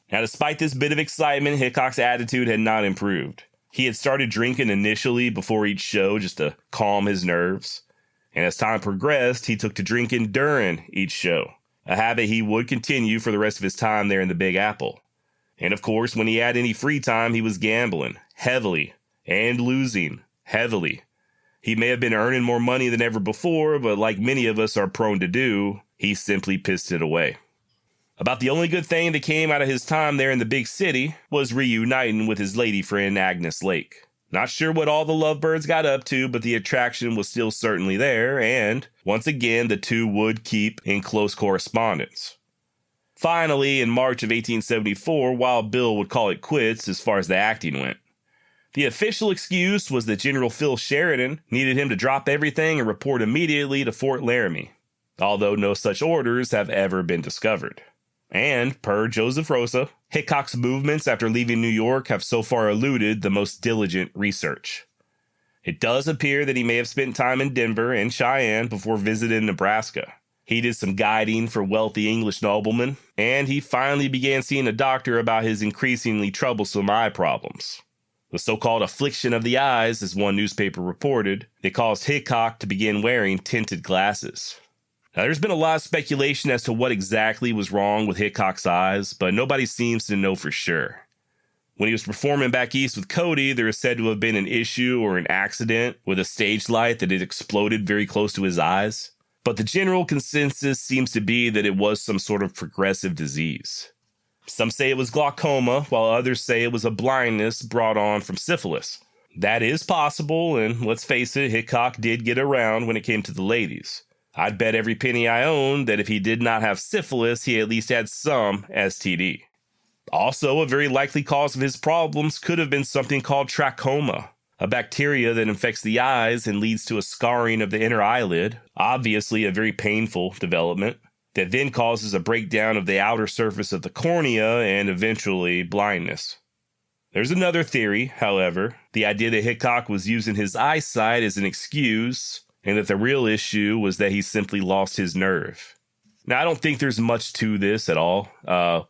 Now, despite this bit of excitement, Hickok's attitude had not improved. He had started drinking initially before each show just to calm his nerves. And as time progressed, he took to drinking during each show, a habit he would continue for the rest of his time there in the Big Apple. And of course, when he had any free time, he was gambling heavily. And losing heavily. He may have been earning more money than ever before, but like many of us are prone to do, he simply pissed it away. About the only good thing that came out of his time there in the big city was reuniting with his lady friend Agnes Lake. Not sure what all the lovebirds got up to, but the attraction was still certainly there, and once again the two would keep in close correspondence. Finally, in March of 1874, Wild Bill would call it quits as far as the acting went. The official excuse was that General Phil Sheridan needed him to drop everything and report immediately to Fort Laramie, although no such orders have ever been discovered. And, per Joseph Rosa, Hickok's movements after leaving New York have so far eluded the most diligent research. It does appear that he may have spent time in Denver and Cheyenne before visiting Nebraska. He did some guiding for wealthy English noblemen, and he finally began seeing a doctor about his increasingly troublesome eye problems. The so-called affliction of the eyes, as one newspaper reported, that caused Hickok to begin wearing tinted glasses. Now, there's been a lot of speculation as to what exactly was wrong with Hickok's eyes, but nobody seems to know for sure. When he was performing back east with Cody, there is said to have been an issue or an accident with a stage light that had exploded very close to his eyes. But the general consensus seems to be that it was some sort of progressive disease. Some say it was glaucoma, while others say it was a blindness brought on from syphilis. That is possible, and let's face it, Hickok did get around when it came to the ladies. I'd bet every penny I own that if he did not have syphilis, he at least had some STD. Also, a very likely cause of his problems could have been something called trachoma, a bacteria that infects the eyes and leads to a scarring of the inner eyelid, obviously a very painful development, that then causes a breakdown of the outer surface of the cornea and eventually blindness. There's another theory, however, the idea that Hickok was using his eyesight as an excuse and that the real issue was that he simply lost his nerve. Now, I don't think there's much to this at all.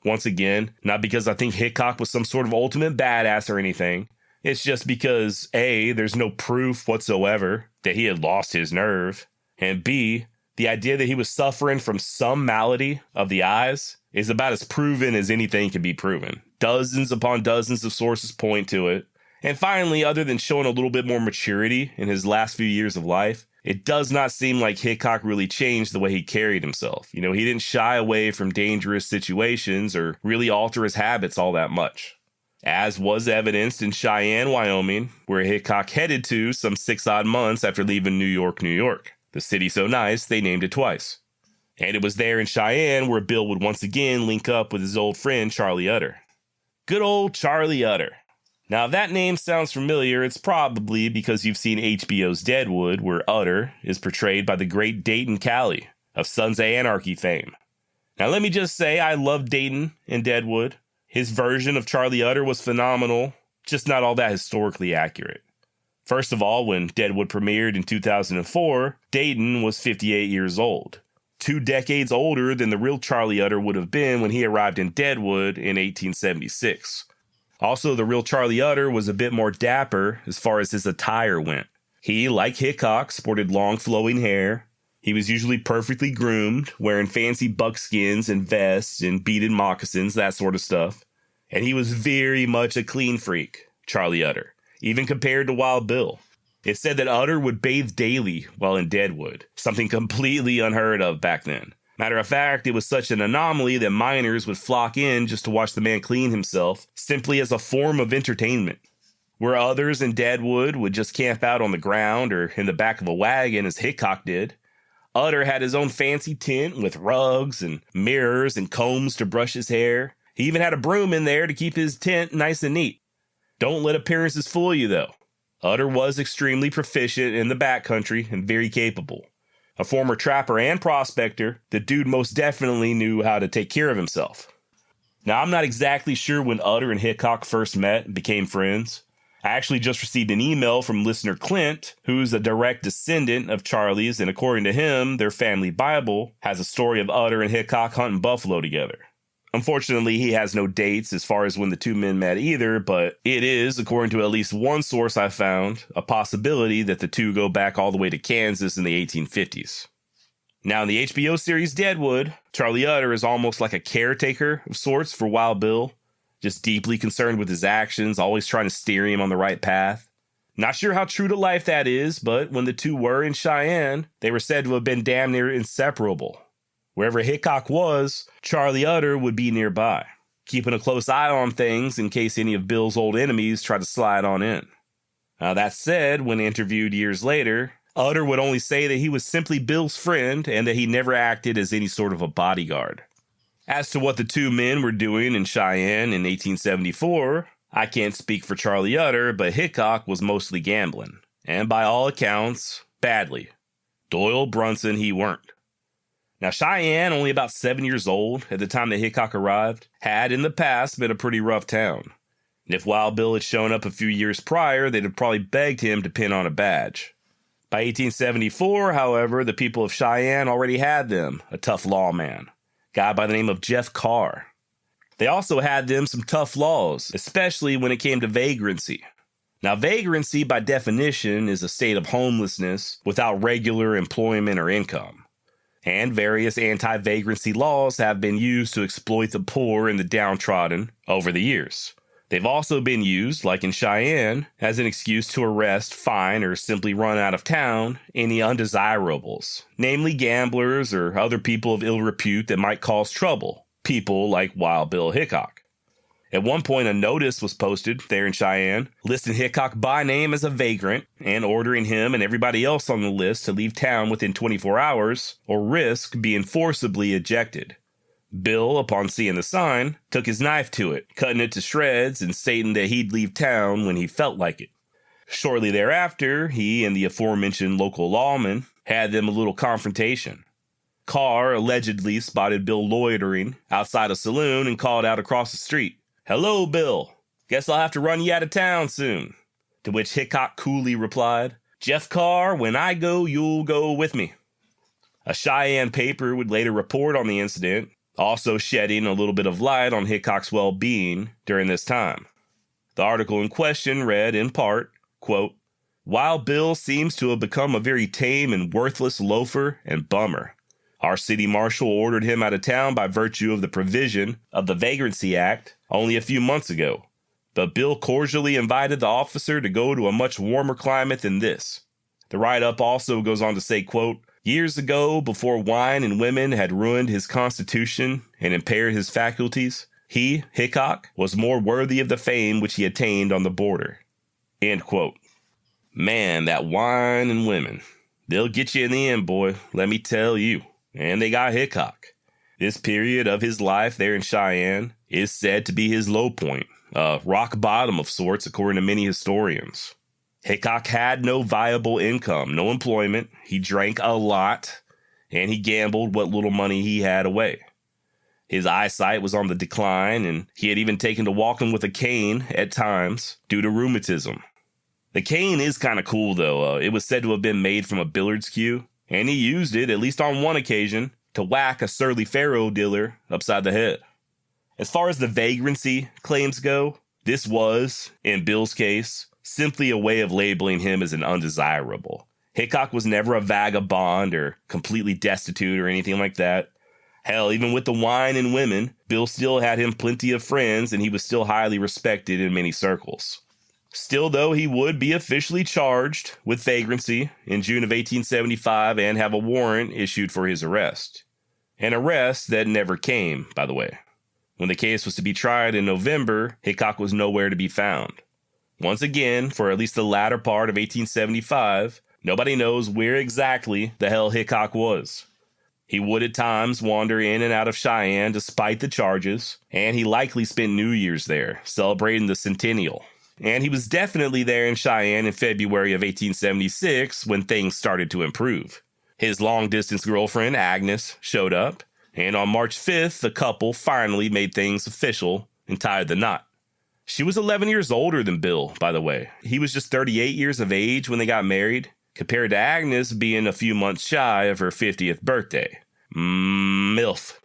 Once again, not because I think Hickok was some sort of ultimate badass or anything. It's just because, A, there's no proof whatsoever that he had lost his nerve, and B, the idea that he was suffering from some malady of the eyes is about as proven as anything can be proven. Dozens upon dozens of sources point to it. And finally, other than showing a little bit more maturity in his last few years of life, it does not seem like Hickok really changed the way he carried himself. He didn't shy away from dangerous situations or really alter his habits all that much. As was evidenced in Cheyenne, Wyoming, where Hickok headed to some 6 odd months after leaving New York, New York. The city so nice, they named it twice. And it was there in Cheyenne where Bill would once again link up with his old friend Charlie Utter. Good old Charlie Utter. Now, if that name sounds familiar, it's probably because you've seen HBO's Deadwood, where Utter is portrayed by the great Dayton Cali of Sons of Anarchy fame. Now, let me just say, I love Dayton in Deadwood. His version of Charlie Utter was phenomenal, just not all that historically accurate. First of all, when Deadwood premiered in 2004, Dayton was 58 years old, 2 decades older than the real Charlie Utter would have been when he arrived in Deadwood in 1876. Also, the real Charlie Utter was a bit more dapper as far as his attire went. He, like Hickok, sported long flowing hair. He was usually perfectly groomed, wearing fancy buckskins and vests and beaded moccasins, that sort of stuff. And he was very much a clean freak, Charlie Utter, even compared to Wild Bill. It's said that Utter would bathe daily while in Deadwood, something completely unheard of back then. Matter of fact, it was such an anomaly that miners would flock in just to watch the man clean himself, simply as a form of entertainment. Where others in Deadwood would just camp out on the ground or in the back of a wagon as Hickok did, Utter had his own fancy tent with rugs and mirrors and combs to brush his hair. He even had a broom in there to keep his tent nice and neat. Don't let appearances fool you, though. Utter was extremely proficient in the backcountry and very capable. A former trapper and prospector, the dude most definitely knew how to take care of himself. Now, I'm not exactly sure when Utter and Hickok first met and became friends. I actually just received an email from listener Clint, who's a direct descendant of Charlie's, and according to him, their family Bible has a story of Utter and Hickok hunting buffalo together. Unfortunately, he has no dates as far as when the two men met either, but it is, according to at least one source I found, a possibility that the two go back all the way to Kansas in the 1850s. Now, in the HBO series Deadwood, Charlie Utter is almost like a caretaker of sorts for Wild Bill, just deeply concerned with his actions, always trying to steer him on the right path. Not sure how true to life that is, but when the two were in Cheyenne, they were said to have been damn near inseparable. Wherever Hickok was, Charlie Utter would be nearby, keeping a close eye on things in case any of Bill's old enemies tried to slide on in. Now, that said, when interviewed years later, Utter would only say that he was simply Bill's friend and that he never acted as any sort of a bodyguard. As to what the two men were doing in Cheyenne in 1874, I can't speak for Charlie Utter, but Hickok was mostly gambling, and by all accounts, badly. Doyle Brunson he weren't. Now, Cheyenne, only about 7 years old at the time that Hickok arrived, had in the past been a pretty rough town. And if Wild Bill had shown up a few years prior, they'd have probably begged him to pin on a badge. By 1874, however, the people of Cheyenne already had them a tough lawman, a guy by the name of Jeff Carr. They also had them some tough laws, especially when it came to vagrancy. Now, vagrancy, by definition, is a state of homelessness without regular employment or income. And various anti-vagrancy laws have been used to exploit the poor and the downtrodden over the years. They've also been used, like in Cheyenne, as an excuse to arrest, fine, or simply run out of town any undesirables, namely gamblers or other people of ill repute that might cause trouble, people like Wild Bill Hickok. At one point, a notice was posted there in Cheyenne, listing Hickok by name as a vagrant and ordering him and everybody else on the list to leave town within 24 hours or risk being forcibly ejected. Bill, upon seeing the sign, took his knife to it, cutting it to shreds and stating that he'd leave town when he felt like it. Shortly thereafter, he and the aforementioned local lawman had them a little confrontation. Carr allegedly spotted Bill loitering outside a saloon and called out across the street, "Hello, Bill. Guess I'll have to run you out of town soon." To which Hickok coolly replied, "Jeff Carr, when I go, you'll go with me." A Cheyenne paper would later report on the incident, also shedding a little bit of light on Hickok's well-being during this time. The article in question read, in part, quote, "Wild Bill seems to have become a very tame and worthless loafer and bummer. Our city marshal ordered him out of town by virtue of the provision of the Vagrancy Act only a few months ago, but Bill cordially invited the officer to go to a much warmer climate than this." The write-up also goes on to say, quote, "Years ago, before wine and women had ruined his constitution and impaired his faculties, he, Hickok, was more worthy of the fame which he attained on the border." End quote. Man, that wine and women. They'll get you in the end, boy, let me tell you. And they got Hickok. This period of his life there in Cheyenne is said to be his low point, rock bottom of sorts, according to many historians. Hickok had no viable income, no employment. He drank a lot, and he gambled what little money he had away. His eyesight was on the decline, and he had even taken to walking with a cane at times due to rheumatism. The cane is kind of cool, though. It was said to have been made from a billiards cue, and he used it, at least on one occasion, to whack a surly faro dealer upside the head. As far as the vagrancy claims go, this was, in Bill's case, simply a way of labeling him as an undesirable. Hickok was never a vagabond or completely destitute or anything like that. Hell, even with the wine and women, Bill still had him plenty of friends, and he was still highly respected in many circles. Still, though, he would be officially charged with vagrancy in June of 1875 and have a warrant issued for his arrest. An arrest that never came, by the way. When the case was to be tried in November, Hickok was nowhere to be found. Once again, for at least the latter part of 1875, nobody knows where exactly the hell Hickok was. He would at times wander in and out of Cheyenne despite the charges, and he likely spent New Year's there, celebrating the centennial. And he was definitely there in Cheyenne in February of 1876 when things started to improve. His long-distance girlfriend, Agnes, showed up, and on March 5th, the couple finally made things official and tied the knot. She was 11 years older than Bill, by the way. He was just 38 years of age when they got married, compared to Agnes being a few months shy of her 50th birthday. MILF.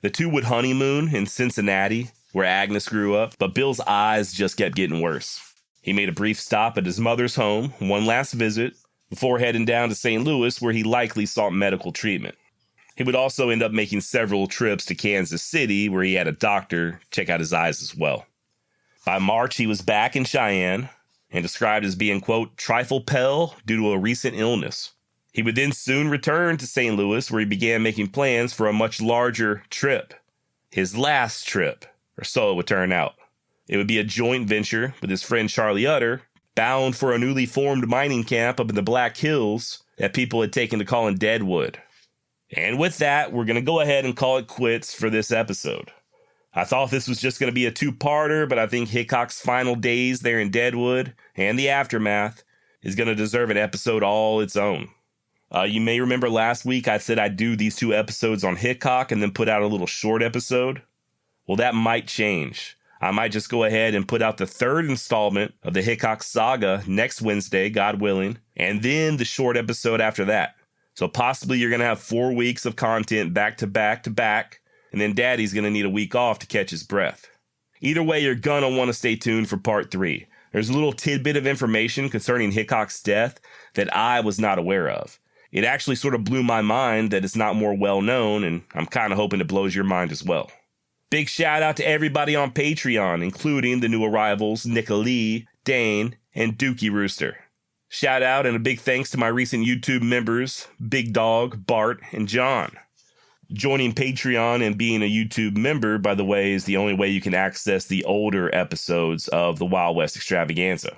The two would honeymoon in Cincinnati, where Agnes grew up, but Bill's eyes just kept getting worse. He made a brief stop at his mother's home, one last visit, before heading down to St. Louis, where he likely sought medical treatment. He would also end up making several trips to Kansas City, where he had a doctor check out his eyes as well. By March, he was back in Cheyenne and described as being, quote, trifle pale due to a recent illness. He would then soon return to St. Louis, where he began making plans for a much larger trip. His last trip, or so it would turn out. It would be a joint venture with his friend Charlie Utter, bound for a newly formed mining camp up in the Black Hills that people had taken to calling Deadwood. And with that, we're going to go ahead and call it quits for this episode. I thought this was just going to be a two-parter, but I think Hickok's final days there in Deadwood and the aftermath is going to deserve an episode all its own. You may remember last week I said I'd do these two episodes on Hickok and then put out a little short episode. Well, that might change. I might just go ahead and put out the third installment of the Hickok saga next Wednesday, God willing, and then the short episode after that. So possibly you're going to have 4 weeks of content back to back to back, and then Daddy's going to need a week off to catch his breath. Either way, you're going to want to stay tuned for part 3. There's a little tidbit of information concerning Hickok's death that I was not aware of. It actually sort of blew my mind that it's not more well known, and I'm kind of hoping it blows your mind as well. Big shout out to everybody on Patreon, including the new arrivals Nicolee, Dane, and Dookie Rooster. Shout out and a big thanks to my recent YouTube members, Big Dog, Bart, and John. Joining Patreon and being a YouTube member, by the way, is the only way you can access the older episodes of the Wild West Extravaganza.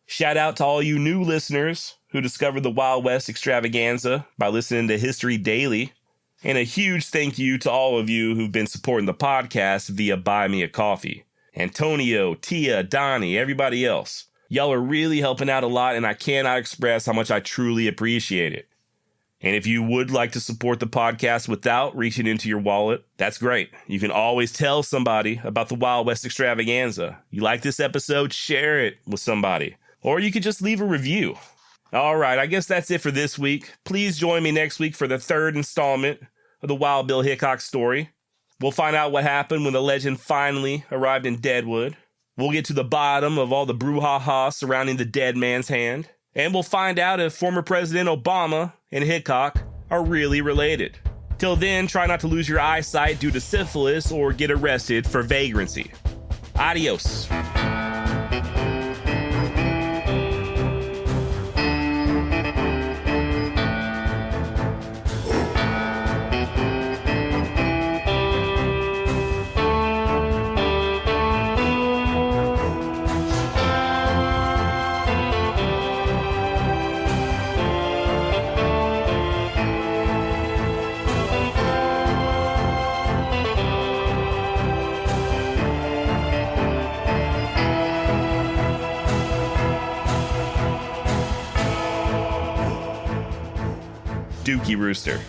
Shout out to all you new listeners who discovered the Wild West Extravaganza by listening to History Daily. And a huge thank you to all of you who've been supporting the podcast via Buy Me a Coffee. Antonio, Tia, Donnie, everybody else. Y'all are really helping out a lot, and I cannot express how much I truly appreciate it. And if you would like to support the podcast without reaching into your wallet, that's great. You can always tell somebody about the Wild West Extravaganza. You like this episode? Share it with somebody. Or you could just leave a review. All right, I guess that's it for this week. Please join me next week for the third installment of the Wild Bill Hickok story. We'll find out what happened when the legend finally arrived in Deadwood. We'll get to the bottom of all the brouhaha surrounding the dead man's hand. And we'll find out if former President Obama and Hickok are really related. Till then, try not to lose your eyesight due to syphilis or get arrested for vagrancy. Adios. Dookie Rooster.